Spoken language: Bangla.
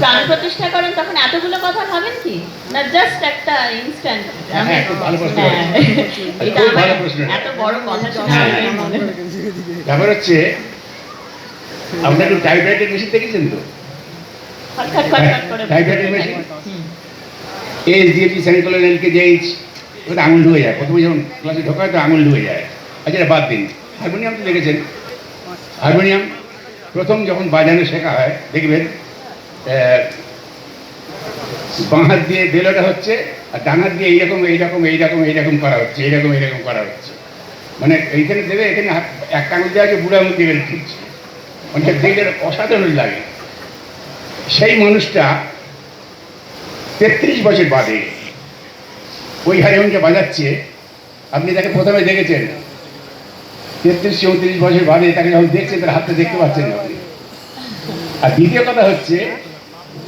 প্রাণ প্রতিষ্ঠা করেন তখন এতগুলো কথা ভাবেন কি না জাস্ট একটা ইনস্ট্যান্ট এত বড় কথা ব্যাপার হচ্ছে আপনার একটু টাইপরাইটার মেশিন দেখেছেন তো? টাইপরাইটার মেশিন সেমিকোলন এলকেজিএইচ ওটা আঙুল ঢুকে যায়, প্রথমে যখন ক্লাসে ঢোকা হয় তো আঙুল ঢুকে যায়। আচ্ছা বাদ দিন, হারমোনিয়াম তো দেখেছেন, হারমোনিয়াম প্রথম যখন বাজানো শেখা হয় দেখবেন বাঁ হাত দিয়ে বেলোটা হচ্ছে আর ডান হাত দিয়ে এইরকম এইরকম এইরকম এইরকম করা হচ্ছে, এইরকম এইরকম করা হচ্ছে, মানে এইখানে দেবে এখানে একটা আঙুল দেওয়া আছে, বুড়ো আঙুল দিয়ে ঠিকছে, মানে দেখলে অসাধারণ লাগে। সেই মানুষটা 33 বছর বাদে ওই হারমোনিয়ামকে বাজাচ্ছে, আপনি তাকে প্রথমে দেখেছেন 33-34 বছর বাদে তাকে যখন দেখছেন তার হাতটা দেখতে পাচ্ছেন আপনি। আর দ্বিতীয় কথা হচ্ছে